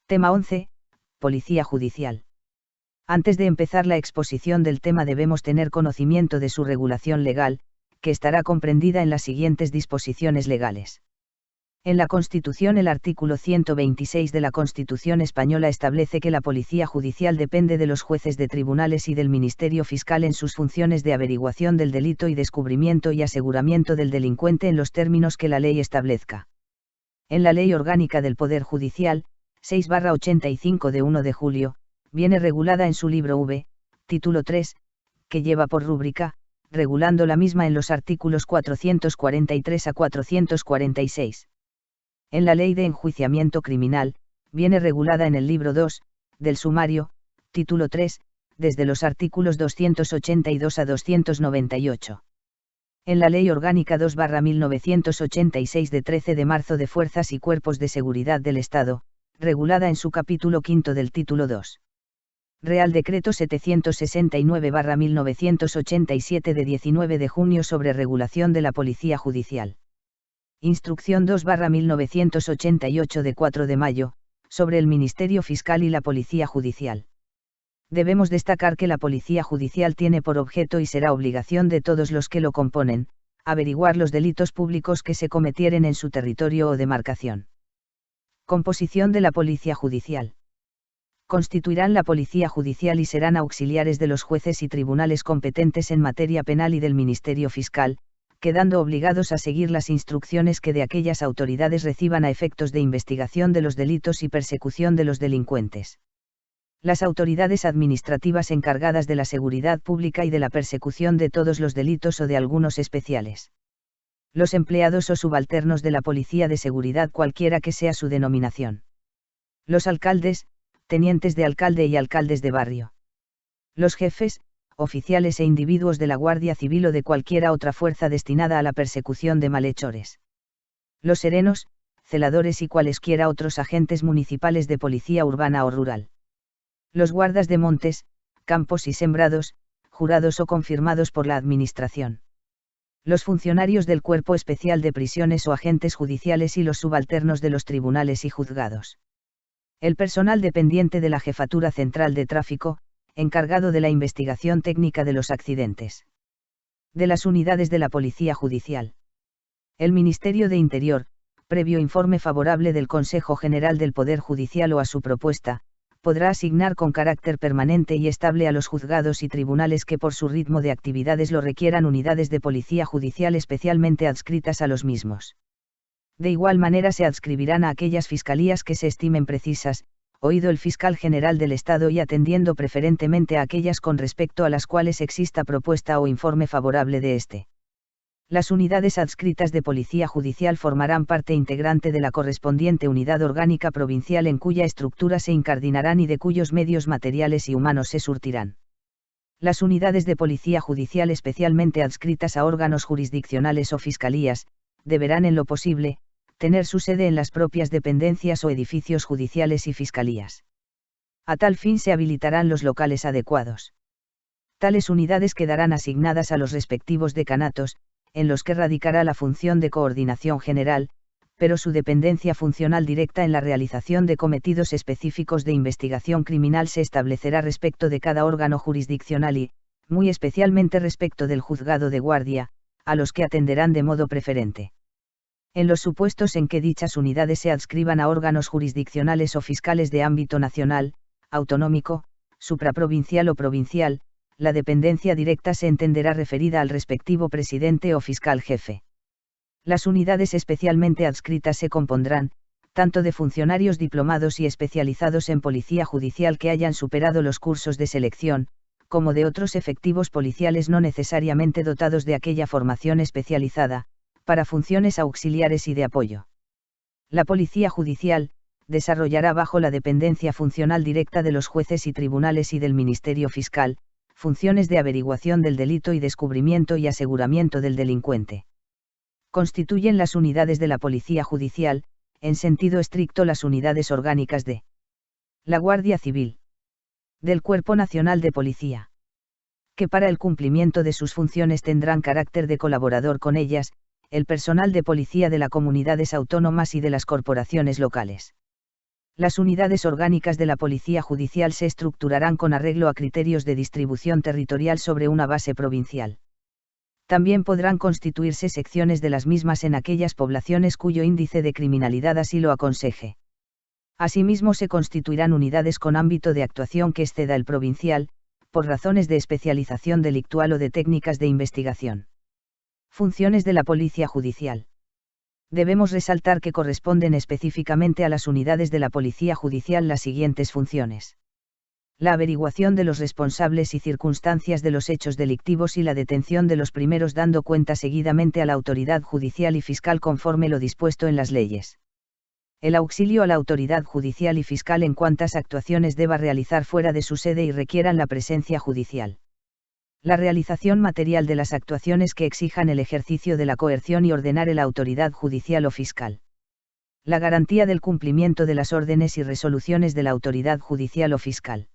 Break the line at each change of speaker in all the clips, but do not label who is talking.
Tema 11. Policía Judicial. Antes de empezar la exposición del tema debemos tener conocimiento de su regulación legal, que estará comprendida en las siguientes disposiciones legales. En la Constitución, el artículo 126 de la Constitución española establece que la Policía Judicial depende de los jueces de tribunales y del Ministerio Fiscal en sus funciones de averiguación del delito y descubrimiento y aseguramiento del delincuente en los términos que la ley establezca. En la Ley Orgánica del Poder Judicial, 6/85 de 1 de julio, viene regulada en su libro V, título 3, que lleva por rúbrica, regulando la misma en los artículos 443 a 446. En la Ley de Enjuiciamiento Criminal, viene regulada en el libro 2, del sumario, título 3, desde los artículos 282 a 298. En la Ley Orgánica 2/1986 de 13 de marzo de Fuerzas y Cuerpos de Seguridad del Estado, regulada en su capítulo quinto del título 2. Real Decreto 769/1987 de 19 de junio sobre regulación de la Policía Judicial. Instrucción 2/1988 de 4 de mayo, sobre el Ministerio Fiscal y la Policía Judicial. Debemos destacar que la Policía Judicial tiene por objeto y será obligación de todos los que lo componen, averiguar los delitos públicos que se cometieren en su territorio o demarcación. Composición de la Policía Judicial. Constituirán la Policía Judicial y serán auxiliares de los jueces y tribunales competentes en materia penal y del Ministerio Fiscal, quedando obligados a seguir las instrucciones que de aquellas autoridades reciban a efectos de investigación de los delitos y persecución de los delincuentes. Las autoridades administrativas encargadas de la seguridad pública y de la persecución de todos los delitos o de algunos especiales. Los empleados o subalternos de la Policía de Seguridad, cualquiera que sea su denominación. Los alcaldes, tenientes de alcalde y alcaldes de barrio. Los jefes, oficiales e individuos de la Guardia Civil o de cualquiera otra fuerza destinada a la persecución de malhechores. Los serenos, celadores y cualesquiera otros agentes municipales de policía urbana o rural. Los guardas de montes, campos y sembrados, jurados o confirmados por la Administración. Los funcionarios del Cuerpo Especial de Prisiones o agentes judiciales y los subalternos de los tribunales y juzgados. El personal dependiente de la Jefatura Central de Tráfico, encargado de la investigación técnica de los accidentes. De las unidades de la Policía Judicial. El Ministerio de Interior, previo informe favorable del Consejo General del Poder Judicial o a su propuesta, podrá asignar con carácter permanente y estable a los juzgados y tribunales que por su ritmo de actividades lo requieran unidades de Policía Judicial especialmente adscritas a los mismos. De igual manera se adscribirán a aquellas fiscalías que se estimen precisas, oído el Fiscal General del Estado y atendiendo preferentemente a aquellas con respecto a las cuales exista propuesta o informe favorable de éste. Las unidades adscritas de Policía Judicial formarán parte integrante de la correspondiente unidad orgánica provincial en cuya estructura se incardinarán y de cuyos medios materiales y humanos se surtirán. Las unidades de Policía Judicial especialmente adscritas a órganos jurisdiccionales o fiscalías, deberán en lo posible, tener su sede en las propias dependencias o edificios judiciales y fiscalías. A tal fin se habilitarán los locales adecuados. Tales unidades quedarán asignadas a los respectivos decanatos, en los que radicará la función de coordinación general, pero su dependencia funcional directa en la realización de cometidos específicos de investigación criminal se establecerá respecto de cada órgano jurisdiccional y, muy especialmente respecto del juzgado de guardia, a los que atenderán de modo preferente. En los supuestos en que dichas unidades se adscriban a órganos jurisdiccionales o fiscales de ámbito nacional, autonómico, supraprovincial o provincial, la dependencia directa se entenderá referida al respectivo presidente o fiscal jefe. Las unidades especialmente adscritas se compondrán, tanto de funcionarios diplomados y especializados en policía judicial que hayan superado los cursos de selección, como de otros efectivos policiales no necesariamente dotados de aquella formación especializada, para funciones auxiliares y de apoyo. La Policía Judicial desarrollará bajo la dependencia funcional directa de los jueces y tribunales y del Ministerio Fiscal, funciones de averiguación del delito y descubrimiento y aseguramiento del delincuente. Constituyen las unidades de la Policía Judicial, en sentido estricto las unidades orgánicas de la Guardia Civil, del Cuerpo Nacional de Policía, que para el cumplimiento de sus funciones tendrán carácter de colaborador con ellas, el personal de policía de las comunidades autónomas y de las corporaciones locales. Las unidades orgánicas de la Policía Judicial se estructurarán con arreglo a criterios de distribución territorial sobre una base provincial. También podrán constituirse secciones de las mismas en aquellas poblaciones cuyo índice de criminalidad así lo aconseje. Asimismo se constituirán unidades con ámbito de actuación que exceda el provincial, por razones de especialización delictual o de técnicas de investigación. Funciones de la Policía Judicial. Debemos resaltar que corresponden específicamente a las unidades de la Policía Judicial las siguientes funciones: la averiguación de los responsables y circunstancias de los hechos delictivos y la detención de los primeros, dando cuenta seguidamente a la autoridad judicial y fiscal conforme lo dispuesto en las leyes. El auxilio a la autoridad judicial y fiscal en cuantas actuaciones deba realizar fuera de su sede y requieran la presencia judicial. La realización material de las actuaciones que exijan el ejercicio de la coerción y ordenar la autoridad judicial o fiscal. La garantía del cumplimiento de las órdenes y resoluciones de la autoridad judicial o fiscal.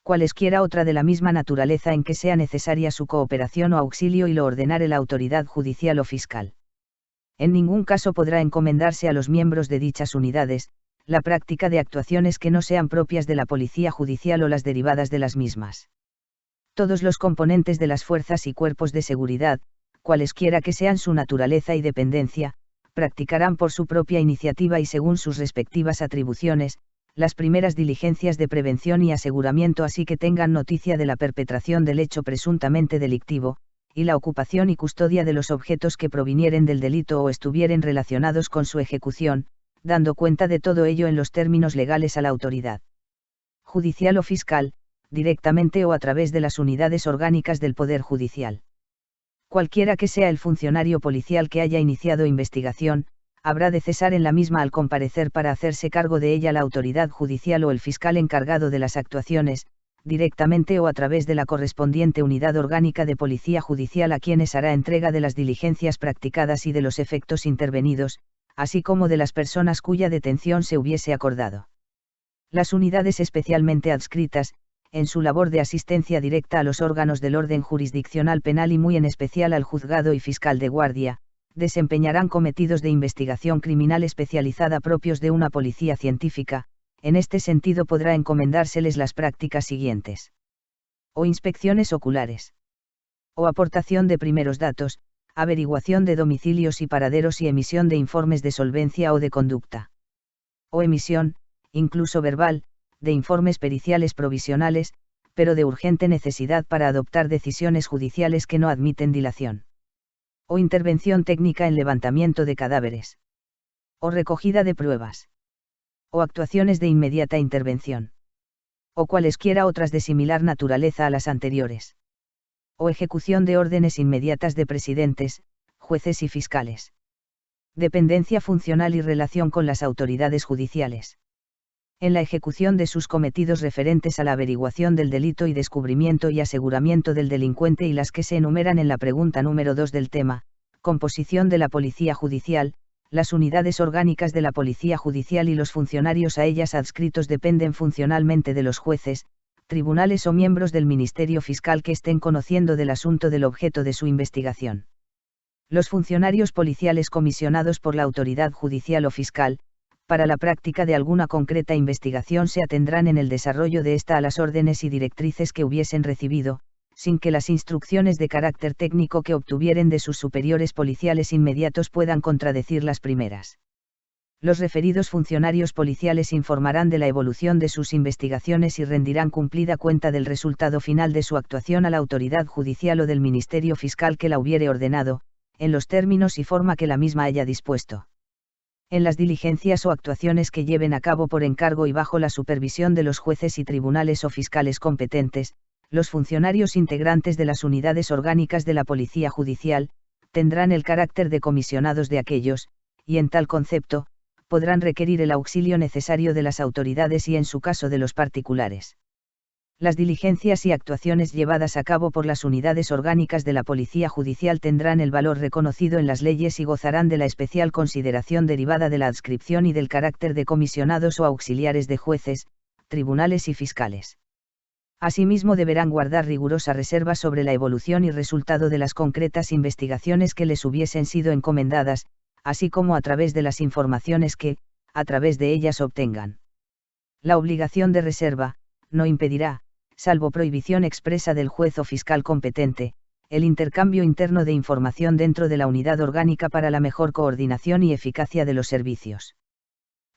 Cualesquiera otra de la misma naturaleza en que sea necesaria su cooperación o auxilio y lo ordenare la autoridad judicial o fiscal. En ningún caso podrá encomendarse a los miembros de dichas unidades, la práctica de actuaciones que no sean propias de la Policía Judicial o las derivadas de las mismas. Todos los componentes de las fuerzas y cuerpos de seguridad, cualesquiera que sean su naturaleza y dependencia, practicarán por su propia iniciativa y según sus respectivas atribuciones, las primeras diligencias de prevención y aseguramiento, así que tengan noticia de la perpetración del hecho presuntamente delictivo, y la ocupación y custodia de los objetos que provinieren del delito o estuvieren relacionados con su ejecución, dando cuenta de todo ello en los términos legales a la autoridad judicial o fiscal, directamente o a través de las unidades orgánicas del Poder Judicial. Cualquiera que sea el funcionario policial que haya iniciado investigación, habrá de cesar en la misma al comparecer para hacerse cargo de ella la autoridad judicial o el fiscal encargado de las actuaciones, directamente o a través de la correspondiente unidad orgánica de Policía Judicial a quienes hará entrega de las diligencias practicadas y de los efectos intervenidos, así como de las personas cuya detención se hubiese acordado. Las unidades especialmente adscritas, en su labor de asistencia directa a los órganos del orden jurisdiccional penal y muy en especial al juzgado y fiscal de guardia, desempeñarán cometidos de investigación criminal especializada propios de una policía científica. En este sentido podrá encomendárseles las prácticas siguientes: o inspecciones oculares, o aportación de primeros datos, averiguación de domicilios y paraderos y emisión de informes de solvencia o de conducta, o emisión, incluso verbal, de informes periciales provisionales, pero de urgente necesidad para adoptar decisiones judiciales que no admiten dilación, o intervención técnica en levantamiento de cadáveres, o recogida de pruebas, o actuaciones de inmediata intervención, o cualesquiera otras de similar naturaleza a las anteriores, o ejecución de órdenes inmediatas de presidentes, jueces y fiscales. Dependencia funcional y relación con las autoridades judiciales. En la ejecución de sus cometidos referentes a la averiguación del delito y descubrimiento y aseguramiento del delincuente y las que se enumeran en la pregunta número 2 del tema, composición de la Policía Judicial. Las unidades orgánicas de la Policía Judicial y los funcionarios a ellas adscritos dependen funcionalmente de los jueces, tribunales o miembros del Ministerio Fiscal que estén conociendo del asunto del objeto de su investigación. Los funcionarios policiales comisionados por la autoridad judicial o fiscal, para la práctica de alguna concreta investigación se atendrán en el desarrollo de esta a las órdenes y directrices que hubiesen recibido, sin que las instrucciones de carácter técnico que obtuvieren de sus superiores policiales inmediatos puedan contradecir las primeras. Los referidos funcionarios policiales informarán de la evolución de sus investigaciones y rendirán cumplida cuenta del resultado final de su actuación a la autoridad judicial o del Ministerio Fiscal que la hubiere ordenado, en los términos y forma que la misma haya dispuesto. En las diligencias o actuaciones que lleven a cabo por encargo y bajo la supervisión de los jueces y tribunales o fiscales competentes, los funcionarios integrantes de las unidades orgánicas de la Policía Judicial, tendrán el carácter de comisionados de aquellos, y en tal concepto, podrán requerir el auxilio necesario de las autoridades y en su caso de los particulares. Las diligencias y actuaciones llevadas a cabo por las unidades orgánicas de la Policía Judicial tendrán el valor reconocido en las leyes y gozarán de la especial consideración derivada de la adscripción y del carácter de comisionados o auxiliares de jueces, tribunales y fiscales. Asimismo deberán guardar rigurosa reserva sobre la evolución y resultado de las concretas investigaciones que les hubiesen sido encomendadas, así como a través de las informaciones que, a través de ellas obtengan. La obligación de reserva no impedirá, salvo prohibición expresa del juez o fiscal competente, el intercambio interno de información dentro de la unidad orgánica para la mejor coordinación y eficacia de los servicios.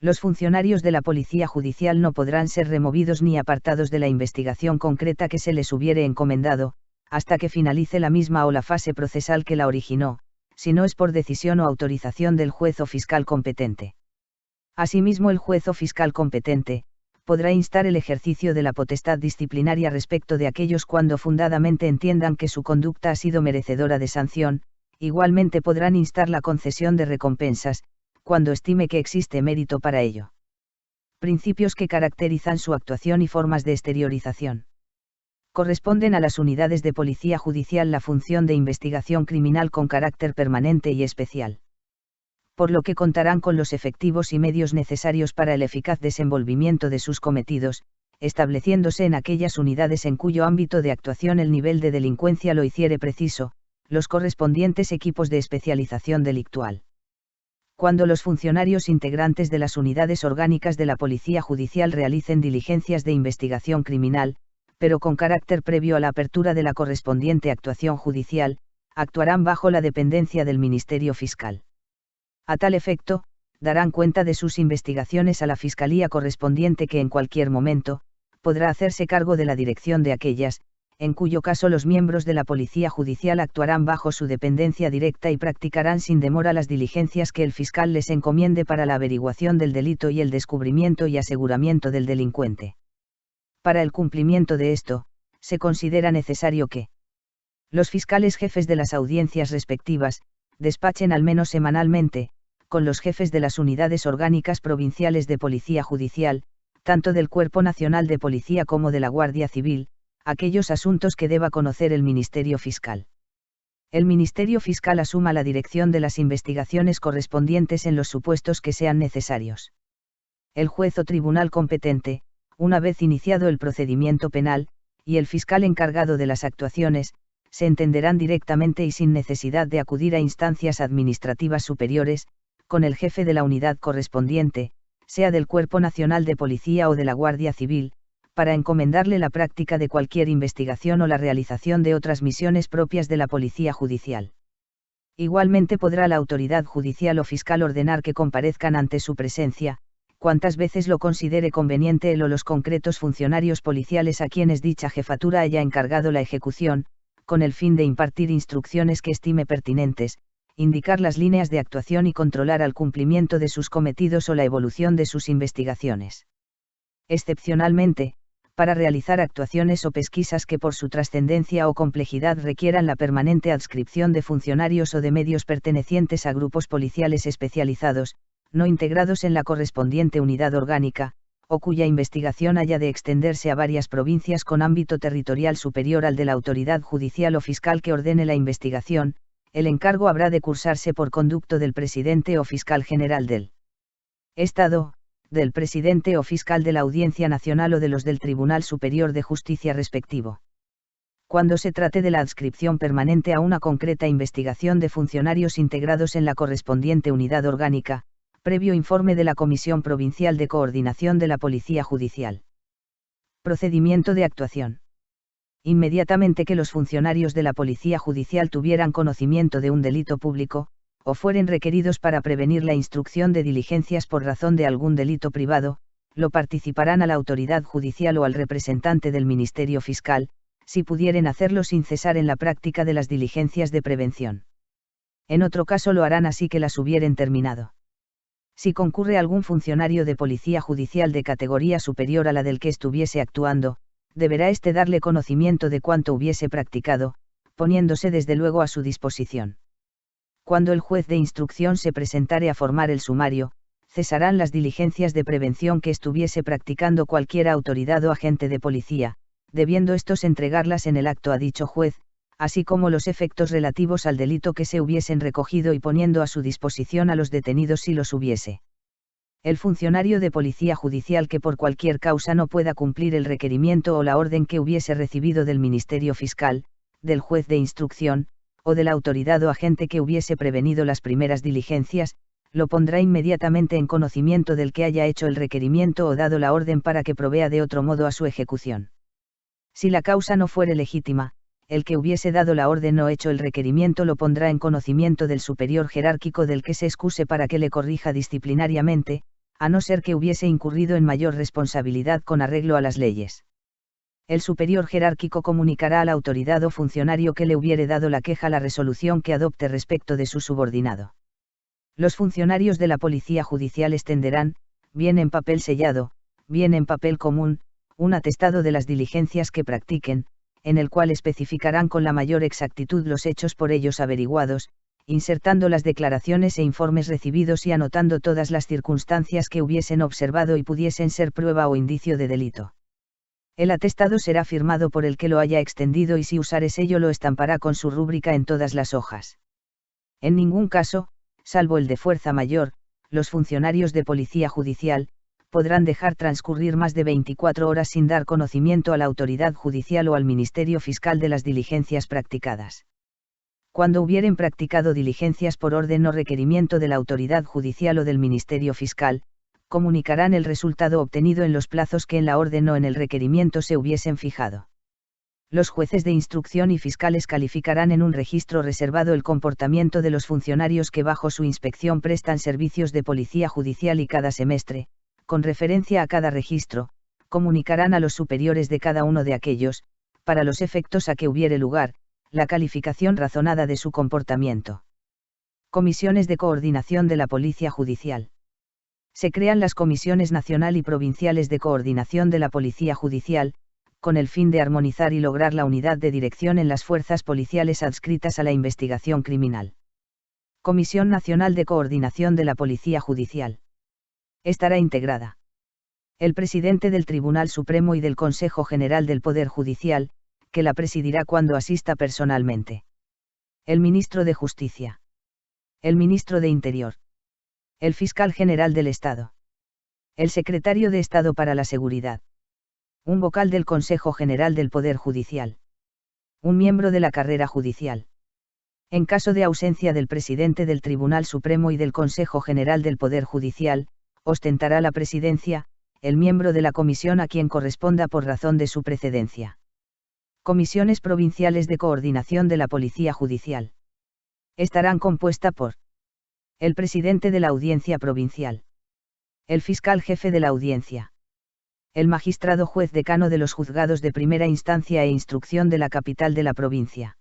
Los funcionarios de la Policía Judicial no podrán ser removidos ni apartados de la investigación concreta que se les hubiere encomendado, hasta que finalice la misma o la fase procesal que la originó, si no es por decisión o autorización del juez o fiscal competente. Asimismo, el juez o fiscal competente podrá instar el ejercicio de la potestad disciplinaria respecto de aquellos cuando fundadamente entiendan que su conducta ha sido merecedora de sanción. Igualmente podrán instar la concesión de recompensas, cuando estime que existe mérito para ello. Principios que caracterizan su actuación y formas de exteriorización. Corresponden a las unidades de policía judicial la función de investigación criminal con carácter permanente y especial, por lo que contarán con los efectivos y medios necesarios para el eficaz desenvolvimiento de sus cometidos, estableciéndose en aquellas unidades en cuyo ámbito de actuación el nivel de delincuencia lo hiciere preciso, los correspondientes equipos de especialización delictual. Cuando los funcionarios integrantes de las unidades orgánicas de la Policía Judicial realicen diligencias de investigación criminal, pero con carácter previo a la apertura de la correspondiente actuación judicial, actuarán bajo la dependencia del Ministerio Fiscal. A tal efecto, darán cuenta de sus investigaciones a la Fiscalía correspondiente que en cualquier momento, podrá hacerse cargo de la dirección de aquellas, en cuyo caso los miembros de la Policía Judicial actuarán bajo su dependencia directa y practicarán sin demora las diligencias que el fiscal les encomiende para la averiguación del delito y el descubrimiento y aseguramiento del delincuente. Para el cumplimiento de esto, se considera necesario que los fiscales jefes de las audiencias respectivas despachen al menos semanalmente, con los jefes de las unidades orgánicas provinciales de Policía Judicial, tanto del Cuerpo Nacional de Policía como de la Guardia Civil, aquellos asuntos que deba conocer el Ministerio Fiscal. El Ministerio Fiscal asuma la dirección de las investigaciones correspondientes en los supuestos que sean necesarios. El juez o tribunal competente, una vez iniciado el procedimiento penal, y el fiscal encargado de las actuaciones, se entenderán directamente y sin necesidad de acudir a instancias administrativas superiores, con el jefe de la unidad correspondiente, sea del Cuerpo Nacional de Policía o de la Guardia Civil, para encomendarle la práctica de cualquier investigación o la realización de otras misiones propias de la Policía Judicial. Igualmente podrá la autoridad judicial o fiscal ordenar que comparezcan ante su presencia, cuantas veces lo considere conveniente él o los concretos funcionarios policiales a quienes dicha jefatura haya encargado la ejecución, con el fin de impartir instrucciones que estime pertinentes, indicar las líneas de actuación y controlar al cumplimiento de sus cometidos o la evolución de sus investigaciones. Excepcionalmente, para realizar actuaciones o pesquisas que por su trascendencia o complejidad requieran la permanente adscripción de funcionarios o de medios pertenecientes a grupos policiales especializados, no integrados en la correspondiente unidad orgánica, o cuya investigación haya de extenderse a varias provincias con ámbito territorial superior al de la autoridad judicial o fiscal que ordene la investigación, el encargo habrá de cursarse por conducto del presidente o fiscal general del Estado, del presidente o fiscal de la Audiencia Nacional o de los del Tribunal Superior de Justicia respectivo. Cuando se trate de la adscripción permanente a una concreta investigación de funcionarios integrados en la correspondiente unidad orgánica, previo informe de la Comisión Provincial de Coordinación de la Policía Judicial. Procedimiento de actuación. Inmediatamente que los funcionarios de la Policía Judicial tuvieran conocimiento de un delito público, o fueren requeridos para prevenir la instrucción de diligencias por razón de algún delito privado, lo participarán a la autoridad judicial o al representante del Ministerio Fiscal, si pudieren hacerlo sin cesar en la práctica de las diligencias de prevención. En otro caso lo harán así que las hubieren terminado. Si concurre algún funcionario de Policía Judicial de categoría superior a la del que estuviese actuando, deberá éste darle conocimiento de cuanto hubiese practicado, poniéndose desde luego a su disposición. Cuando el juez de instrucción se presentare a formar el sumario, cesarán las diligencias de prevención que estuviese practicando cualquier autoridad o agente de policía, debiendo estos entregarlas en el acto a dicho juez, así como los efectos relativos al delito que se hubiesen recogido y poniendo a su disposición a los detenidos si los hubiese. El funcionario de policía judicial que por cualquier causa no pueda cumplir el requerimiento o la orden que hubiese recibido del Ministerio Fiscal, del juez de instrucción, o de la autoridad o agente que hubiese prevenido las primeras diligencias, lo pondrá inmediatamente en conocimiento del que haya hecho el requerimiento o dado la orden para que provea de otro modo a su ejecución. Si la causa no fuere legítima, el que hubiese dado la orden o hecho el requerimiento lo pondrá en conocimiento del superior jerárquico del que se excuse para que le corrija disciplinariamente, a no ser que hubiese incurrido en mayor responsabilidad con arreglo a las leyes. El superior jerárquico comunicará a la autoridad o funcionario que le hubiere dado la queja la resolución que adopte respecto de su subordinado. Los funcionarios de la Policía Judicial extenderán, bien en papel sellado, bien en papel común, un atestado de las diligencias que practiquen, en el cual especificarán con la mayor exactitud los hechos por ellos averiguados, insertando las declaraciones e informes recibidos y anotando todas las circunstancias que hubiesen observado y pudiesen ser prueba o indicio de delito. El atestado será firmado por el que lo haya extendido y si usare sello lo estampará con su rúbrica en todas las hojas. En ningún caso, salvo el de fuerza mayor, los funcionarios de policía judicial, podrán dejar transcurrir más de 24 horas sin dar conocimiento a la autoridad judicial o al Ministerio Fiscal de las diligencias practicadas. Cuando hubieren practicado diligencias por orden o requerimiento de la autoridad judicial o del Ministerio Fiscal, comunicarán el resultado obtenido en los plazos que en la orden o en el requerimiento se hubiesen fijado. Los jueces de instrucción y fiscales calificarán en un registro reservado el comportamiento de los funcionarios que bajo su inspección prestan servicios de policía judicial y cada semestre, con referencia a cada registro, comunicarán a los superiores de cada uno de aquellos, para los efectos a que hubiere lugar, la calificación razonada de su comportamiento. Comisiones de coordinación de la Policía Judicial. Se crean las comisiones nacional y provinciales de coordinación de la Policía Judicial, con el fin de armonizar y lograr la unidad de dirección en las fuerzas policiales adscritas a la investigación criminal. Comisión Nacional de Coordinación de la Policía Judicial. Estará integrada el presidente del Tribunal Supremo y del Consejo General del Poder Judicial, que la presidirá cuando asista personalmente. El ministro de Justicia. El ministro de Interior. El fiscal general del Estado. El secretario de Estado para la Seguridad. Un vocal del Consejo General del Poder Judicial. Un miembro de la carrera judicial. En caso de ausencia del presidente del Tribunal Supremo y del Consejo General del Poder Judicial, ostentará la presidencia, el miembro de la comisión a quien corresponda por razón de su precedencia. Comisiones provinciales de coordinación de la Policía Judicial. Estarán compuesta por el presidente de la Audiencia Provincial, el fiscal jefe de la Audiencia, el magistrado juez decano de los juzgados de primera instancia e instrucción de la capital de la provincia,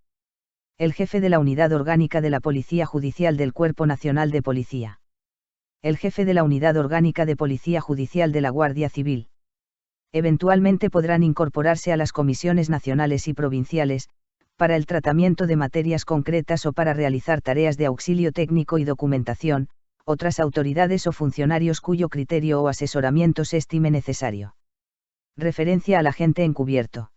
el jefe de la Unidad Orgánica de la Policía Judicial del Cuerpo Nacional de Policía, el jefe de la Unidad Orgánica de Policía Judicial de la Guardia Civil. Eventualmente podrán incorporarse a las comisiones nacionales y provinciales, para el tratamiento de materias concretas o para realizar tareas de auxilio técnico y documentación, otras autoridades o funcionarios cuyo criterio o asesoramiento se estime necesario. Referencia al agente encubierto.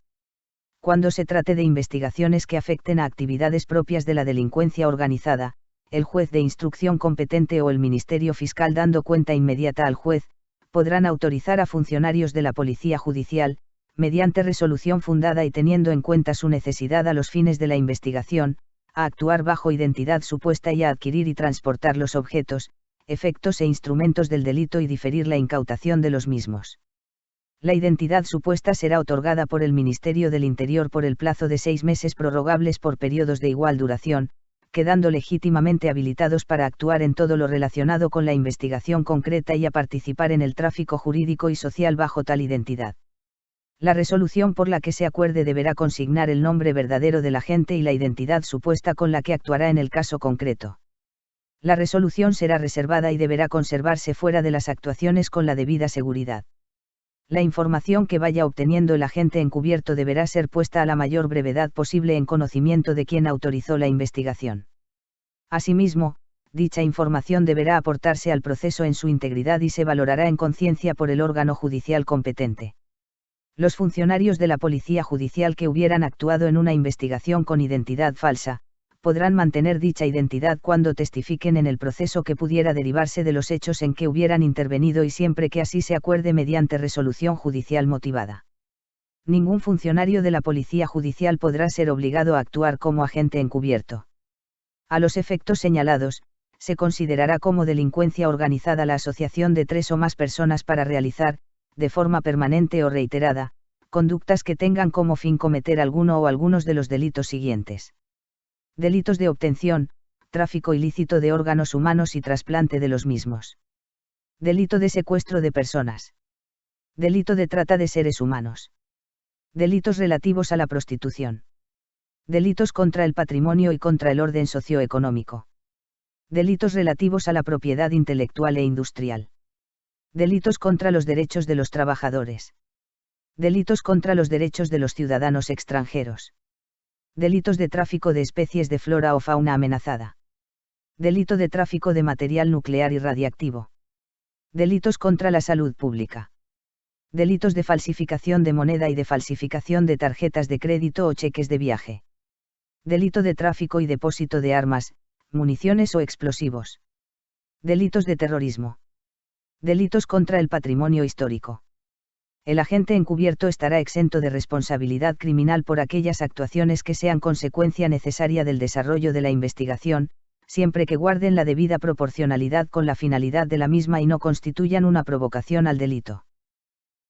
Cuando se trate de investigaciones que afecten a actividades propias de la delincuencia organizada, el juez de instrucción competente o el Ministerio Fiscal dando cuenta inmediata al juez, podrán autorizar a funcionarios de la Policía Judicial, mediante resolución fundada y teniendo en cuenta su necesidad a los fines de la investigación, a actuar bajo identidad supuesta y a adquirir y transportar los objetos, efectos e instrumentos del delito y diferir la incautación de los mismos. La identidad supuesta será otorgada por el Ministerio del Interior por el plazo de 6 meses prorrogables por periodos de igual duración, quedando legítimamente habilitados para actuar en todo lo relacionado con la investigación concreta y a participar en el tráfico jurídico y social bajo tal identidad. La resolución por la que se acuerde deberá consignar el nombre verdadero del agente y la identidad supuesta con la que actuará en el caso concreto. La resolución será reservada y deberá conservarse fuera de las actuaciones con la debida seguridad. La información que vaya obteniendo el agente encubierto deberá ser puesta a la mayor brevedad posible en conocimiento de quien autorizó la investigación. Asimismo, dicha información deberá aportarse al proceso en su integridad y se valorará en conciencia por el órgano judicial competente. Los funcionarios de la Policía Judicial que hubieran actuado en una investigación con identidad falsa, podrán mantener dicha identidad cuando testifiquen en el proceso que pudiera derivarse de los hechos en que hubieran intervenido y siempre que así se acuerde mediante resolución judicial motivada. Ningún funcionario de la Policía Judicial podrá ser obligado a actuar como agente encubierto. A los efectos señalados, se considerará como delincuencia organizada la asociación de 3 o más personas para realizar, de forma permanente o reiterada, conductas que tengan como fin cometer alguno o algunos de los delitos siguientes. Delitos de obtención, tráfico ilícito de órganos humanos y trasplante de los mismos. Delito de secuestro de personas. Delito de trata de seres humanos. Delitos relativos a la prostitución. Delitos contra el patrimonio y contra el orden socioeconómico. Delitos relativos a la propiedad intelectual e industrial. Delitos contra los derechos de los trabajadores. Delitos contra los derechos de los ciudadanos extranjeros. Delitos de tráfico de especies de flora o fauna amenazada. Delito de tráfico de material nuclear y radiactivo. Delitos contra la salud pública. Delitos de falsificación de moneda y de falsificación de tarjetas de crédito o cheques de viaje. Delito de tráfico y depósito de armas, municiones o explosivos. Delitos de terrorismo. Delitos contra el patrimonio histórico. El agente encubierto estará exento de responsabilidad criminal por aquellas actuaciones que sean consecuencia necesaria del desarrollo de la investigación, siempre que guarden la debida proporcionalidad con la finalidad de la misma y no constituyan una provocación al delito.